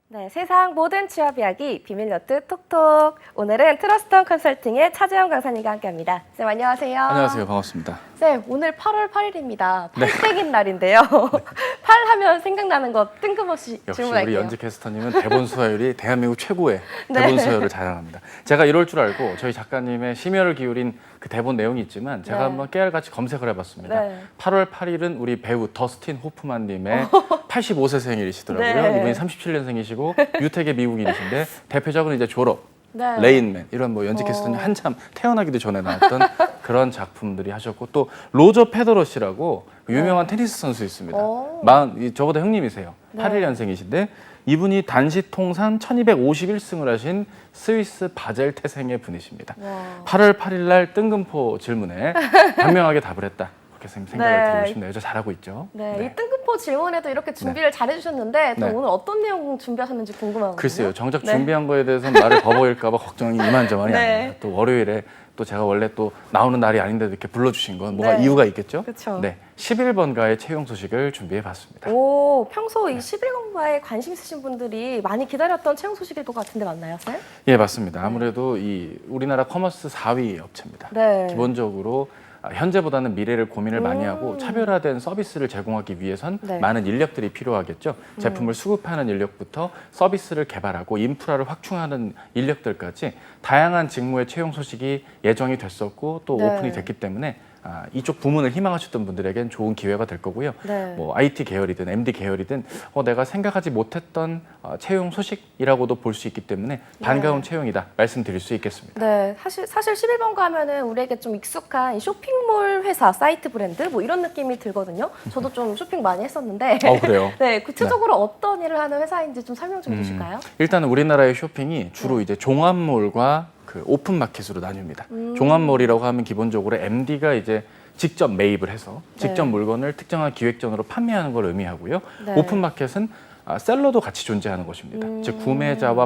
네, 세상 모든 취업 이야기 비밀노트 톡톡. 오늘은 트러스트원 컨설팅의 차재현 강사님과 함께합니다. 쌤 안녕하세요. 안녕하세요. 반갑습니다. 쌤 오늘 8월 8일입니다. 팔땡인 날인데요. 팔 하면 생각나는 거 뜬금없이 역시 질문할게요. 우리 연지 캐스터님은 대본 수화율이 대한민국 최고의 네. 대본 수화율을 자랑합니다. 제가 이럴 줄 알고 저희 작가님의 심혈을 기울인 그 대본 내용이 있지만 제가 네. 한번 깨알같이 검색을 해봤습니다. 네. 8월 8일은 우리 배우 더스틴 호프만님의 85세 생일이시더라고요. 네. 이분이 37년생이시고 유택의 미국인이신데 대표작은 이제 졸업, 네. 레인맨 이런 뭐 연지 캐스터님 한참 태어나기도 전에 나왔던 그런 작품들이 하셨고 또 로저 페더러 씨라고 유명한 테니스 선수 있습니다. 오. 저보다 형님이세요. 네. 81년생이신데 이분이 단시 통산 1251승을 하신 스위스 바젤 태생의 분이십니다. 와. 8월 8일 날 뜬금포 질문에 분명하게 답을 했다. 그렇게 생각을 네. 드리고 싶네요. 저 잘하고 있죠. 네, 이 뜬금포 질문에도 이렇게 준비를 잘 해주셨는데 또 네. 오늘 어떤 내용 준비하셨는지 궁금하거든요. 글쎄요. 정작 네. 준비한 거에 대해서는 말을 버거일까 봐 걱정이 이만저만이 네. 아닙니다. 또 월요일에 또 제가 원래 또 나오는 날이 아닌데도 이렇게 불러주신 건 뭐가 네. 이유가 있겠죠? 그쵸. 네, 11번가의 채용 소식을 준비해봤습니다. 오, 평소 이 11공부에 관심 있으신 분들이 많이 기다렸던 채용 소식일 것 같은데 맞나요, 쌤? 예, 맞습니다. 아무래도 이 우리나라 커머스 4위 업체입니다. 네. 기본적으로 현재보다는 미래를 고민을 많이 하고 차별화된 서비스를 제공하기 위해선 네. 많은 인력들이 필요하겠죠. 제품을 수급하는 인력부터 서비스를 개발하고 인프라를 확충하는 인력들까지 다양한 직무의 채용 소식이 예정이 됐었고 또 네. 오픈이 됐기 때문에 이쪽 부문을 희망하셨던 분들에겐 좋은 기회가 될 거고요. 네. 뭐 IT 계열이든 MD 계열이든 내가 생각하지 못했던 채용 소식이라고도 볼 수 있기 때문에 반가운 채용이다 말씀드릴 수 있겠습니다. 네, 사실 11번가 하면은 우리에게 좀 익숙한 이 쇼핑몰 회사, 사이트 브랜드 뭐 이런 느낌이 들거든요. 저도 좀 쇼핑 많이 했었는데. 그래요? 네, 구체적으로 어떤 일을 하는 회사인지 좀 설명 좀 해주실까요? 일단은 우리나라의 쇼핑이 주로 이제 종합몰과 그 오픈마켓으로 나뉩니다. 종합몰이라고 하면 기본적으로 MD가 이제 직접 매입을 해서 직접 네. 물건을 특정한 기획전으로 판매하는 걸 의미하고요. 네. 오픈마켓은 셀러도 같이 존재하는 것입니다. 즉 구매자와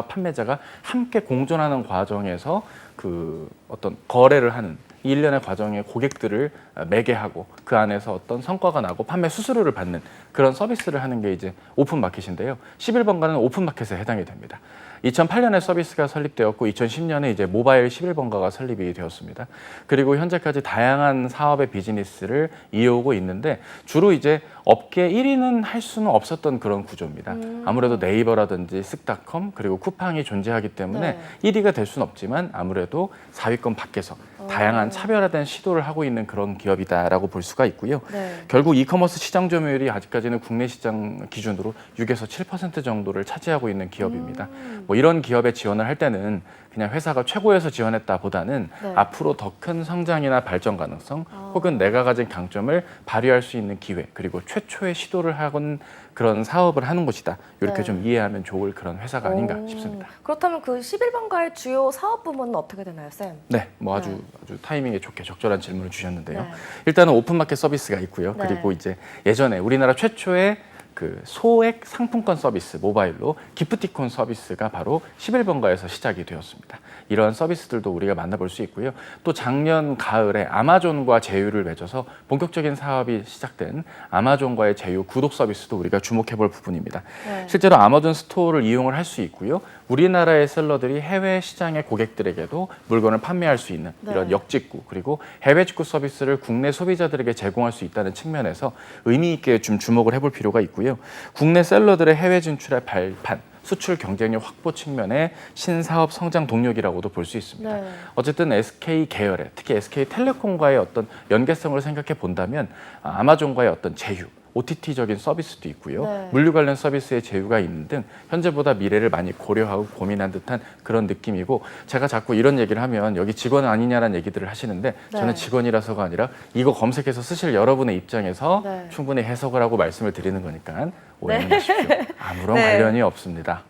판매자가 함께 공존하는 과정에서 그 어떤 거래를 하는 이 일련의 과정에 고객들을 매개하고 그 안에서 어떤 성과가 나고 판매 수수료를 받는 그런 서비스를 하는 게 이제 오픈마켓인데요. 11번가는 오픈마켓에 해당이 됩니다. 2008년에 서비스가 설립되었고 2010년에 이제 모바일 11번가가 설립이 되었습니다. 그리고 현재까지 다양한 사업의 비즈니스를 이어오고 있는데 주로 이제 업계 1위는 할 수는 없었던 그런 구조입니다. 아무래도 네이버라든지 쓱닷컴 그리고 쿠팡이 존재하기 때문에 네. 1위가 될 수는 없지만 아무래도 4위권 밖에서 다양한 차별화된 시도를 하고 있는 그런 기업이다라고 볼 수가 있고요. 네. 결국 이커머스 시장 점유율이 아직까지는 국내 시장 기준으로 6에서 7% 정도를 차지하고 있는 기업입니다. 뭐 이런 기업에 지원을 할 때는 그냥 회사가 최고에서 지원했다보다는 네. 앞으로 더 큰 성장이나 발전 가능성 혹은 내가 가진 강점을 발휘할 수 있는 기회 그리고 최초의 시도를 하건 그런 사업을 하는 곳이다. 이렇게 네. 좀 이해하면 좋을 그런 회사가 아닌가 싶습니다. 그렇다면 그 11번가의 주요 사업 부문은 어떻게 되나요, 쌤? 네, 뭐 아주 타이밍에 좋게 적절한 질문을 주셨는데요. 네. 일단은 오픈마켓 서비스가 있고요. 네. 그리고 이제 예전에 우리나라 최초의 그 소액 상품권 서비스 모바일로 기프티콘 서비스가 바로 11번가에서 시작이 되었습니다. 이러한 서비스들도 우리가 만나볼 수 있고요. 또 작년 가을에 아마존과 제휴를 맺어서 본격적인 사업이 시작된 아마존과의 제휴 구독 서비스도 우리가 주목해볼 부분입니다. 네. 실제로 아마존 스토어를 이용을 할 수 있고요. 우리나라의 셀러들이 해외 시장의 고객들에게도 물건을 판매할 수 있는 네. 이런 역직구 그리고 해외 직구 서비스를 국내 소비자들에게 제공할 수 있다는 측면에서 의미 있게 좀 주목을 해볼 필요가 있고요. 국내 셀러들의 해외 진출의 발판, 수출 경쟁력 확보 측면의 신사업 성장 동력이라고도 볼 수 있습니다. 네. 어쨌든 SK 계열의 특히 SK텔레콤과의 어떤 연계성을 생각해 본다면 아마존과의 어떤 제휴, OTT적인 서비스도 있고요. 네. 물류 관련 서비스의 제휴가 있는 등 현재보다 미래를 많이 고려하고 고민한 듯한 그런 느낌이고 제가 자꾸 이런 얘기를 하면 여기 직원 아니냐라는 얘기들을 하시는데 네. 저는 직원이라서가 아니라 이거 검색해서 쓰실 여러분의 입장에서 네. 충분히 해석을 하고 말씀을 드리는 거니까 오해는 마십시오. 아무런 네. 관련이 없습니다.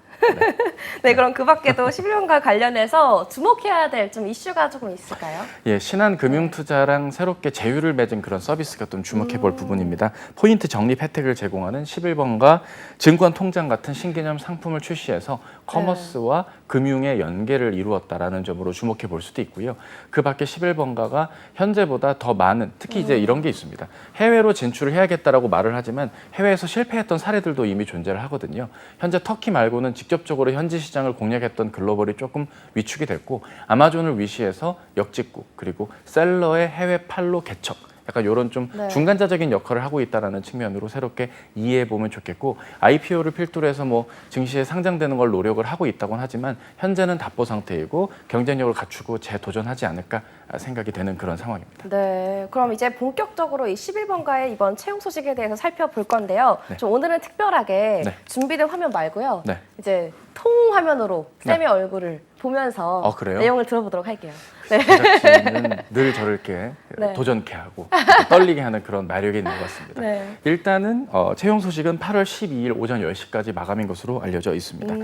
네, 그럼 그 밖에도 11번과 관련해서 주목해야 될 좀 이슈가 조금 있을까요? 예, 신한금융투자랑 새롭게 제휴를 맺은 그런 서비스가 좀 주목해 볼 부분입니다. 포인트 적립 혜택을 제공하는 11번가 증권 통장 같은 신개념 상품을 출시해서 커머스와 금융의 연계를 이루었다라는 점으로 주목해 볼 수도 있고요. 그 밖에 11번가가 현재보다 더 많은, 특히 이제 이런 게 있습니다. 해외로 진출을 해야겠다라고 말을 하지만 해외에서 실패했던 사례들도 이미 존재를 하거든요. 현재 터키 말고는 직접적으로 현지 시장을 공략했던 글로벌이 조금 위축이 됐고, 아마존을 위시해서 역직구 그리고 셀러의 해외 판로 개척, 약간 이런 좀 중간자적인 역할을 하고 있다는 측면으로 새롭게 이해해 보면 좋겠고, IPO를 필두로 해서 뭐 증시에 상장되는 걸 노력을 하고 있다고는 하지만 현재는 답보 상태이고 경쟁력을 갖추고 재도전하지 않을까 생각이 되는 그런 상황입니다. 네, 그럼 이제 본격적으로 이 11번가의 이번 채용 소식에 대해서 살펴볼 건데요. 네. 좀 오늘은 특별하게 네. 준비된 화면 말고요. 네. 이제 통화면으로 네. 쌤의 얼굴을 보면서 그래요? 내용을 들어보도록 할게요. 네. 제작진은 늘 저를 이렇게 네. 도전케 하고 떨리게 하는 그런 매력이 있는 것 같습니다. 네. 일단은 채용 소식은 8월 12일 오전 10시까지 마감인 것으로 알려져 있습니다.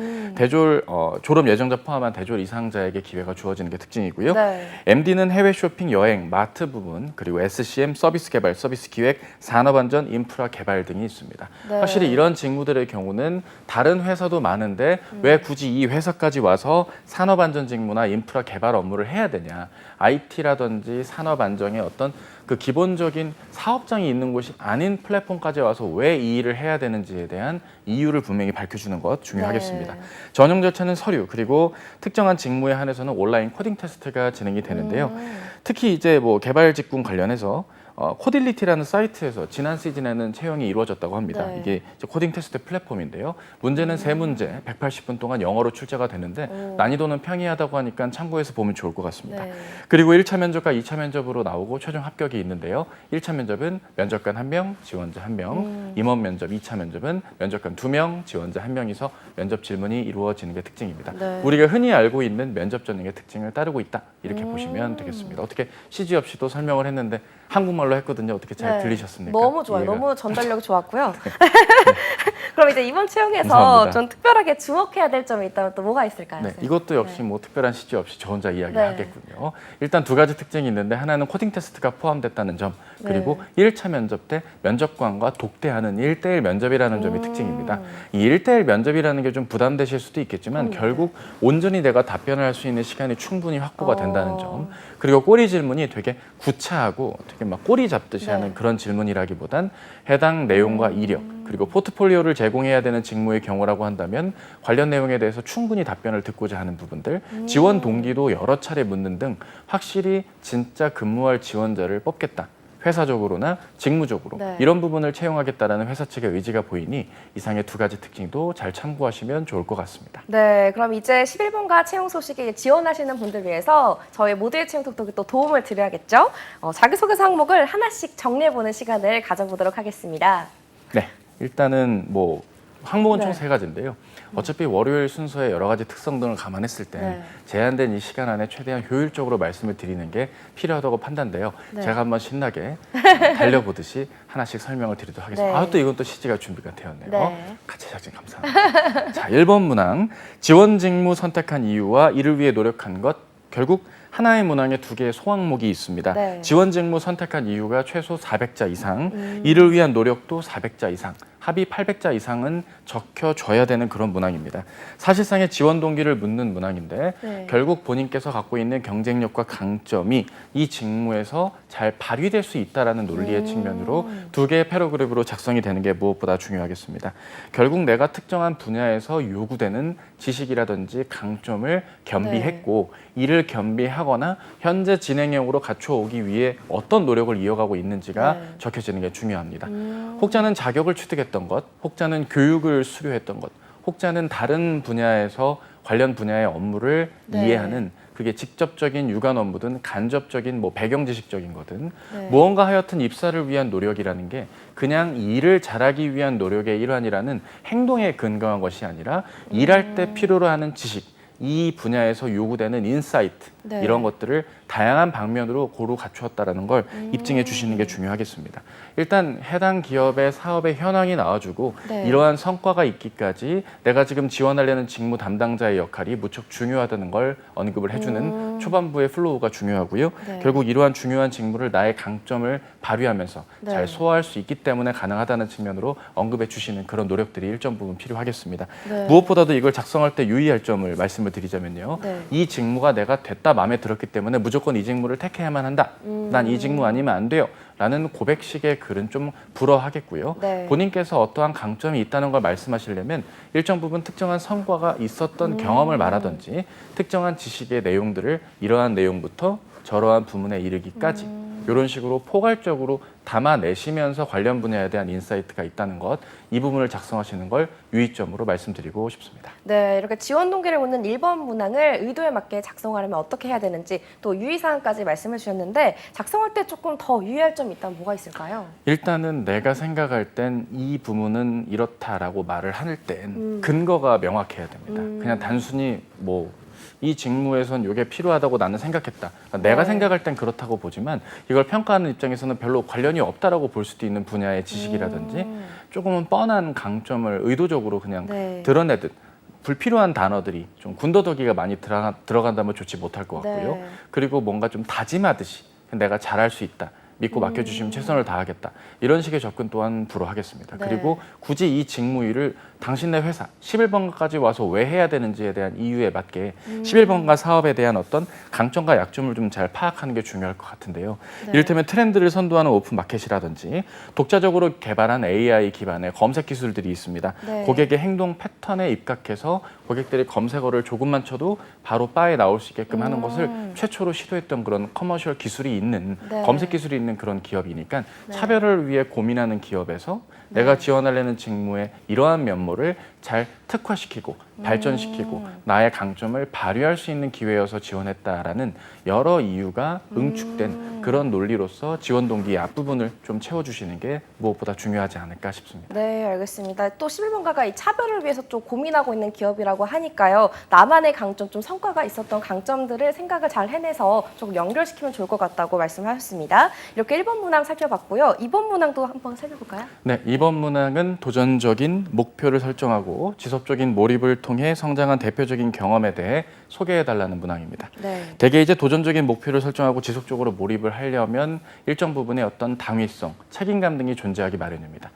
졸업 예정자 포함한 대졸 이상자에게 기회가 주어지는 게 특징이고요. 네. MD는 해외 쇼핑, 여행, 마트 부분, 그리고 SCM, 서비스 개발, 서비스 기획, 산업안전, 인프라 개발 등이 있습니다. 네. 확실히 이런 직무들의 경우는 다른 회사도 많은데 왜 굳이 이 회사까지 와서 산업안전 직무나 인프라 개발 업무를 해야 되냐. IT라든지 산업안정의 어떤 그 기본적인 사업장이 있는 곳이 아닌 플랫폼까지 와서 왜 이 일을 해야 되는지에 대한 이유를 분명히 밝혀주는 것 중요하겠습니다. 네. 전형 절차는 서류, 그리고 특정한 직무에 한해서는 온라인 코딩 테스트가 진행이 되는데요. 특히 이제 뭐 개발 직군 관련해서 코딜리티라는 사이트에서 지난 시즌에는 채용이 이루어졌다고 합니다. 네. 이게 이제 코딩 테스트 플랫폼인데요. 문제는 세 문제, 180분 동안 영어로 출제가 되는데 난이도는 평이하다고 하니까 참고해서 보면 좋을 것 같습니다. 네. 그리고 1차 면접과 2차 면접으로 나오고 최종 합격이 있는데요. 1차 면접은 면접관 1명, 지원자 1명, 임원 면접 2차 면접은 면접관 2명, 지원자 1명이서 면접 질문이 이루어지는 게 특징입니다. 네. 우리가 흔히 알고 있는 면접 전형의 특징을 따르고 있다. 이렇게 보시면 되겠습니다. 어떻게 CG 없이도 설명을 했는데 한국말로 했거든요. 어떻게 잘 네. 들리셨습니까? 너무 좋아요. 이해가? 너무 전달력이 좋았고요. 그럼 이제 이번 채용에서 감사합니다. 좀 특별하게 주목해야 될 점이 있다면 또 뭐가 있을까요? 네, 쌤? 이것도 역시 뭐 특별한 CG 없이 저 혼자 네. 이야기하겠군요. 일단 두 가지 특징이 있는데 하나는 코딩 테스트가 포함됐다는 점, 그리고 1차 면접 때 면접관과 독대하는 1대1 면접이라는 점이 특징입니다. 이 1대1 면접이라는 게 좀 부담되실 수도 있겠지만 결국 온전히 내가 답변을 할 수 있는 시간이 충분히 확보가 된다는 점, 그리고 꼬리 질문이 되게 구차하고 되게 막 꼬리 잡듯이 하는 그런 질문이라기보단 해당 내용과 이력, 그리고 포트폴리오를 제공해야 되는 직무의 경우라고 한다면 관련 내용에 대해서 충분히 답변을 듣고자 하는 부분들, 지원 동기도 여러 차례 묻는 등 확실히 진짜 근무할 지원자를 뽑겠다. 회사적으로나 직무적으로 네. 이런 부분을 채용하겠다라는 회사 측의 의지가 보이니 이상의 두 가지 특징도 잘 참고하시면 좋을 것 같습니다. 네, 그럼 이제 11번가 채용 소식에 지원하시는 분들 위해서 저희 모두의 채용 톡톡이 또 도움을 드려야겠죠? 자기소개서 항목을 하나씩 정리해보는 시간을 가져보도록 하겠습니다. 네, 일단은 뭐 항목은 네. 총 세 가지인데요. 어차피 월요일 순서의 여러 가지 특성 등을 감안했을 때 네. 제한된 이 시간 안에 최대한 효율적으로 말씀을 드리는 게 필요하다고 판단돼요. 네. 제가 한번 신나게 달려보듯이 하나씩 설명을 드리도록 하겠습니다. 네. 또 이건 또 CG가 준비가 되었네요. 네. 같이 제작진 감사합니다. 자, 1번 문항. 지원 직무 선택한 이유와 이를 위해 노력한 것. 결국 하나의 문항에 두 개의 소항목이 있습니다. 네. 지원 직무 선택한 이유가 최소 400자 이상, 이를 위한 노력도 400자 이상, 합의 800자 이상은 적혀줘야 되는 그런 문항입니다. 사실상의 지원 동기를 묻는 문항인데 네. 결국 본인께서 갖고 있는 경쟁력과 강점이 이 직무에서 잘 발휘될 수 있다라는 논리의 측면으로 두 개의 패러그래프로 작성이 되는 게 무엇보다 중요하겠습니다. 결국 내가 특정한 분야에서 요구되는 지식이라든지 강점을 겸비했고 이를 겸비하거나 현재 진행형으로 갖춰오기 위해 어떤 노력을 이어가고 있는지가 네. 적혀지는 게 중요합니다. 혹자는 자격을 취득했던 것, 혹자는 교육을 수료했던 것, 혹자는 다른 분야에서 관련 분야의 업무를 네. 이해하는 그게 직접적인 유관 업무든 간접적인 뭐 배경 지식적인 거든 네. 무언가 하여튼 입사를 위한 노력이라는 게 그냥 일을 잘하기 위한 노력의 일환이라는 행동에 근거한 것이 아니라 일할 때 필요로 하는 지식, 이 분야에서 요구되는 인사이트 네. 이런 것들을 다양한 방면으로 고루 갖추었다라는 걸 입증해 주시는 게 중요하겠습니다. 일단 해당 기업의 사업의 현황이 나와주고 네. 이러한 성과가 있기까지 내가 지금 지원하려는 직무 담당자의 역할이 무척 중요하다는 걸 언급을 해주는 초반부의 플로우가 중요하고요. 네. 결국 이러한 중요한 직무를 나의 강점을 발휘하면서 네. 잘 소화할 수 있기 때문에 가능하다는 측면으로 언급해 주시는 그런 노력들이 일정 부분 필요하겠습니다. 네. 무엇보다도 이걸 작성할 때 유의할 점을 말씀을 드리자면요. 네. 이 직무가 내가 됐다 마음에 들었기 때문에 무조건 이 직무를 택해야만 한다. 난 이 직무 아니면 안 돼요. 라는 고백식의 글은 좀 불허하겠고요. 네. 본인께서 어떠한 강점이 있다는 걸 말씀하시려면 일정 부분 특정한 성과가 있었던 경험을 말하든지 특정한 지식의 내용들을 이러한 내용부터 저러한 부문에 이르기까지 이런 식으로 포괄적으로 담아내시면서 관련 분야에 대한 인사이트가 있다는 것, 이 부분을 작성하시는 걸 유의점으로 말씀드리고 싶습니다. 네, 이렇게 지원 동기를 묻는 1번 문항을 의도에 맞게 작성하려면 어떻게 해야 되는지 또 유의사항까지 말씀해 주셨는데 작성할 때 조금 더 유의할 점이 있다면 뭐가 있을까요? 일단은 내가 생각할 땐 이 부문은 이렇다라고 말을 할 땐 근거가 명확해야 됩니다. 그냥 단순히 뭐 이 직무에선 이게 필요하다고 나는 생각했다. 내가 네. 생각할 땐 그렇다고 보지만 이걸 평가하는 입장에서는 별로 관련이 없다라고 볼 수도 있는 분야의 지식이라든지 조금은 뻔한 강점을 의도적으로 그냥 네. 드러내듯 불필요한 단어들이 좀 군더더기가 많이 들어간다면 좋지 못할 것 같고요. 네. 그리고 뭔가 좀 다짐하듯이 내가 잘할 수 있다. 믿고 맡겨주시면 최선을 다하겠다. 이런 식의 접근 또한 불허하겠습니다. 네. 그리고 굳이 이 직무일을 당신네 회사 11번가까지 와서 왜 해야 되는지에 대한 이유에 맞게 11번가 사업에 대한 어떤 강점과 약점을 좀 잘 파악하는 게 중요할 것 같은데요. 네. 이를테면 트렌드를 선도하는 오픈 마켓이라든지 독자적으로 개발한 AI 기반의 검색 기술들이 있습니다. 네. 고객의 행동 패턴에 입각해서 고객들이 검색어를 조금만 쳐도 바로 바에 나올 수 있게끔 하는 것을 최초로 시도했던 그런 커머셜 기술이 있는 네. 검색 기술이 있는 그런 기업이니까 네. 차별을 위해 고민하는 기업에서 내가 지원하려는 직무의 이러한 면모를 잘 특화시키고 발전시키고 나의 강점을 발휘할 수 있는 기회여서 지원했다라는 여러 이유가 응축된 그런 논리로서 지원 동기의 앞부분을 좀 채워주시는 게 무엇보다 중요하지 않을까 싶습니다. 네, 알겠습니다. 또 11번가가 이 차별을 위해서 좀 고민하고 있는 기업이라고 하니까요. 나만의 강점, 좀 성과가 있었던 강점들을 생각을 잘 해내서 좀 연결시키면 좋을 것 같다고 말씀하셨습니다. 이렇게 1번 문항 살펴봤고요. 2번 문항도 한번 살펴볼까요? 네, 이번 문항은 도전적인 목표를 설정하고 지속적인 몰입을 통해 성장한 대표적인 경험에 대해 소개해달라는 문항입니다. 네. 대개 이제 도전적인 목표를 설정하고 지속적으로 몰입을 하려면 일정 부분의 어떤 당위성, 책임감 등이 존재하기 마련입니다.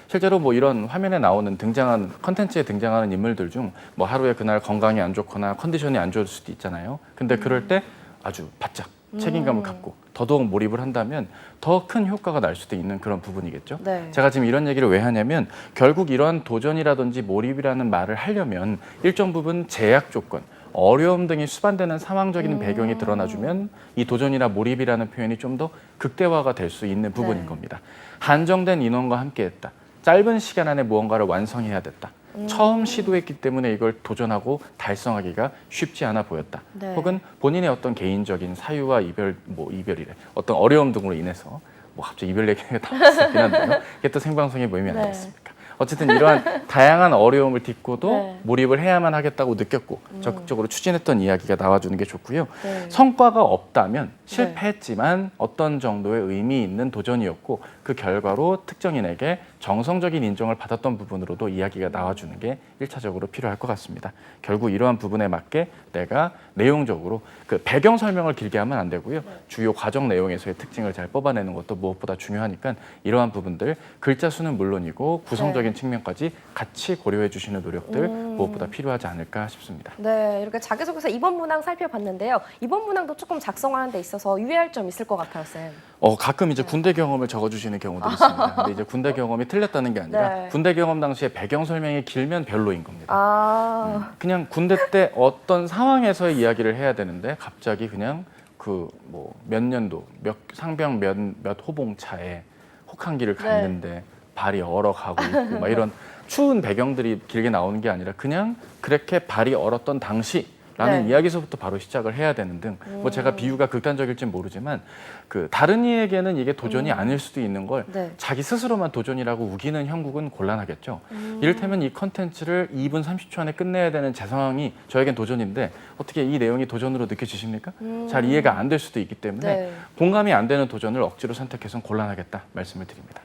실제로 뭐 이런 화면에 나오는 등장한 컨텐츠에 등장하는 인물들 중 뭐 하루에 그날 건강이 안 좋거나 컨디션이 안 좋을 수도 있잖아요. 근데 그럴 때 아주 바짝 책임감을 갖고 더더욱 몰입을 한다면 더 큰 효과가 날 수도 있는 그런 부분이겠죠. 네. 제가 지금 이런 얘기를 왜 하냐면 결국 이러한 도전이라든지 몰입이라는 말을 하려면 일정 부분 제약 조건, 어려움 등이 수반되는 상황적인 배경이 드러나주면 이 도전이나 몰입이라는 표현이 좀 더 극대화가 될 수 있는 부분인 네. 겁니다. 한정된 인원과 함께했다. 짧은 시간 안에 무언가를 완성해야 됐다. 처음 시도했기 때문에 이걸 도전하고 달성하기가 쉽지 않아 보였다. 네. 혹은 본인의 어떤 개인적인 사유와 이별이래 어떤 어려움 등으로 인해서 뭐 갑자기 이별 얘기가 나왔었긴 한데요. 이게 또 생방송에 모이면 안 네. 되겠습니까? 어쨌든 이러한 다양한 어려움을 딛고도 네. 몰입을 해야만 하겠다고 느꼈고 적극적으로 추진했던 이야기가 나와주는 게 좋고요. 네. 성과가 없다면 실패했지만 어떤 정도의 의미 있는 도전이었고 그 결과로 특정인에게 정성적인 인정을 받았던 부분으로도 이야기가 나와주는 게 1차적으로 필요할 것 같습니다. 결국 이러한 부분에 맞게 내가 내용적으로 그 배경 설명을 길게 하면 안 되고요. 주요 과정 내용에서의 특징을 잘 뽑아내는 것도 무엇보다 중요하니까 이러한 부분들 글자 수는 물론이고 구성적인 측면까지 같이 고려해 주시는 노력들 무엇보다 필요하지 않을까 싶습니다. 네, 이렇게 자기소개서 2번 문항 살펴봤는데요. 2번 문항도 조금 작성하는 데 있어서 유의할 점 있을 것 같아요, 쌤. 가끔 이제 군대 경험을 적어주시는 경우도 있습니다. 근데 이제 군대 경험이 틀렸다는 게 아니라 네. 군대 경험 당시에 배경 설명이 길면 별로인 겁니다. 그냥 군대 때 어떤 상황에서의 이야기를 해야 되는데 갑자기 그냥 그 뭐 몇 년도 상병 몇 호봉차에 혹한기를 갔는데 발이 얼어가고 있고 막 이런 추운 배경들이 길게 나오는 게 아니라 그냥 그렇게 발이 얼었던 당시 라는 네. 이야기서부터 바로 시작을 해야 되는 등 뭐 제가 비유가 극단적일진 모르지만 그 다른 이에게는 이게 도전이 아닐 수도 있는 걸 네. 자기 스스로만 도전이라고 우기는 형국은 곤란하겠죠. 이를테면 이 컨텐츠를 2분 30초 안에 끝내야 되는 제 상황이 저에겐 도전인데 어떻게 이 내용이 도전으로 느껴지십니까? 잘 이해가 안 될 수도 있기 때문에 네. 공감이 안 되는 도전을 억지로 선택해서는 곤란하겠다 말씀을 드립니다.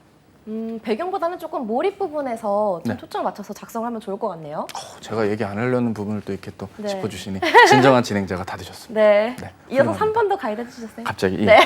배경보다는 조금 몰입 부분에서 좀 네. 초점 맞춰서 작성하면 좋을 것 같네요. 제가 얘기 안 하려는 부분을 또 이렇게 또 네. 짚어주시니 진정한 진행자가 다 되셨습니다. 네. 네, 이어서 훌륭합니다. 3번도 가이드 해주셨어요. 갑자기 네.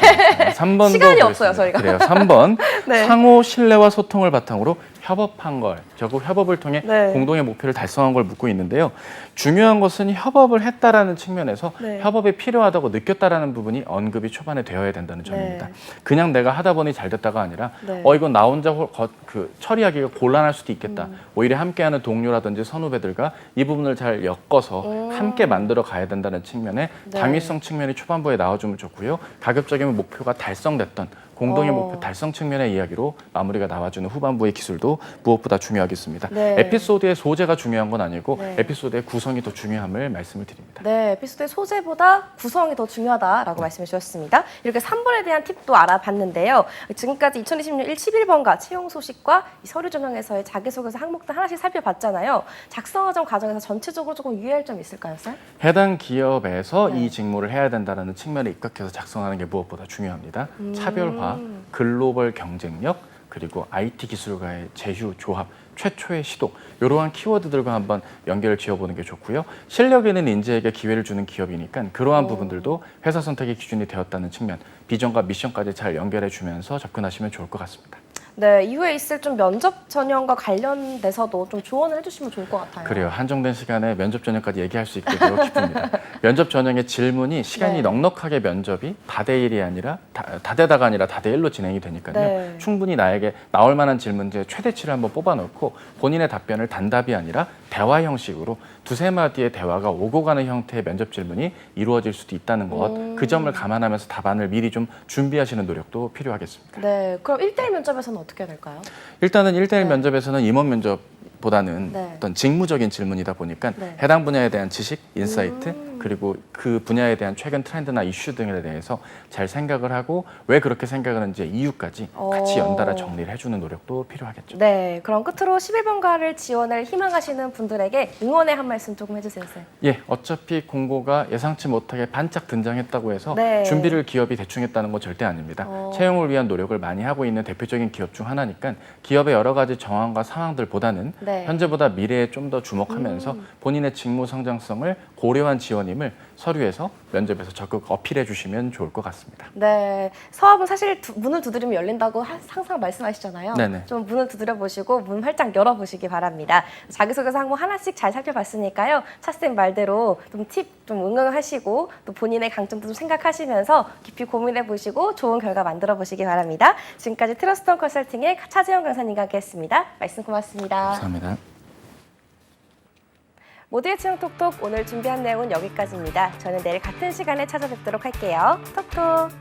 3번도 시간이 없어요, 저희가. 그래요. 3번 네. 상호 신뢰와 소통을 바탕으로 협업한 걸, 결국 협업을 통해 네. 공동의 목표를 달성한 걸 묻고 있는데요. 중요한 것은 협업을 했다라는 측면에서 네. 협업이 필요하다고 느꼈다라는 부분이 언급이 초반에 되어야 된다는 점입니다. 네. 그냥 내가 하다 보니 잘 됐다가 아니라 네. 이건 나 혼자 처리하기가 곤란할 수도 있겠다. 오히려 함께하는 동료라든지 선후배들과 이 부분을 잘 엮어서 함께 만들어 가야 된다는 측면에 네. 당위성 측면이 초반부에 나와주면 좋고요. 가급적이면 목표가 달성됐던 공동의 목표 달성 측면의 이야기로 마무리가 나와주는 후반부의 기술도 무엇보다 중요하겠습니다. 네. 에피소드의 소재가 중요한 건 아니고 네. 에피소드의 구성이 더 중요함을 말씀을 드립니다. 네, 에피소드의 소재보다 구성이 더 중요하다라고 말씀해 주셨습니다. 이렇게 3번에 대한 팁도 알아봤는데요. 지금까지 2020년 11번가 채용 소식과 이 서류 전형에서의 자기소개서 항목들 하나씩 살펴봤잖아요. 작성 과정 과정에서 전체적으로 조금 유의할 점이 있을까요, 쌤? 해당 기업에서 네. 이 직무를 해야 된다는 측면에 입각해서 작성하는 게 무엇보다 중요합니다. 차별화, 글로벌 경쟁력, 그리고 IT 기술과의 제휴, 조합, 최초의 시도 이러한 키워드들과 한번 연결을 지어보는 게 좋고요. 실력 있는 인재에게 기회를 주는 기업이니까 그러한 부분들도 회사 선택의 기준이 되었다는 측면, 비전과 미션까지 잘 연결해 주면서 접근하시면 좋을 것 같습니다. 네, 이후에 있을 좀 면접 전형과 관련돼서도 좀 조언을 해주시면 좋을 것 같아요. 그래요. 한정된 시간에 면접 전형까지 얘기할 수 있게 되어 기쁩니다. 면접 전형의 질문이 시간이 네. 넉넉하게 면접이 다대1이 아니라 다대다가 아니라 다대1로 진행이 되니까요. 네. 충분히 나에게 나올 만한 질문지의 최대치를 한번 뽑아놓고 본인의 답변을 단답이 아니라 대화 형식으로 두세 마디의 대화가 오고 가는 형태의 면접 질문이 이루어질 수도 있다는 것. 그 점을 감안하면서 답안을 미리 좀 준비하시는 노력도 필요하겠습니다. 네, 그럼 1대1 면접에서는 어떻게 될까요? 일단은 1대1 네. 면접에서는 임원 면접보다는 네. 어떤 직무적인 질문이다 보니까 네. 해당 분야에 대한 지식, 인사이트, 그리고 그 분야에 대한 최근 트렌드나 이슈 등에 대해서 잘 생각을 하고 왜 그렇게 생각을 하는지 이유까지 같이 연달아 정리를 해주는 노력도 필요하겠죠. 네, 그럼 끝으로 11번가를 지원을 희망하시는 분들에게 응원의 한 말씀 조금 해주세요, 쌤. 예, 어차피 공고가 예상치 못하게 반짝 등장했다고 해서 네. 준비를 기업이 대충 했다는 건 절대 아닙니다. 채용을 위한 노력을 많이 하고 있는 대표적인 기업 중 하나니까 기업의 여러 가지 정황과 상황들보다는 네. 현재보다 미래에 좀 더 주목하면서 본인의 직무 성장성을 고려한 지원임을 서류에서 면접에서 적극 어필해 주시면 좋을 것 같습니다. 네, 서합은 사실 문을 두드리면 열린다고 항상 말씀하시잖아요. 네네. 좀 문을 두드려 보시고 문 활짝 열어보시기 바랍니다. 자기소개서 항목 하나씩 잘 살펴봤으니까요. 차쌤 말대로 좀 팁 좀 응용하시고 또 본인의 강점도 좀 생각하시면서 깊이 고민해 보시고 좋은 결과 만들어 보시기 바랍니다. 지금까지 트러스톤 컨설팅의 차재영 강사님과 함께했습니다. 말씀 고맙습니다. 감사합니다. 모두의 채용 톡톡 오늘 준비한 내용은 여기까지입니다. 저는 내일 같은 시간에 찾아뵙도록 할게요. 톡톡.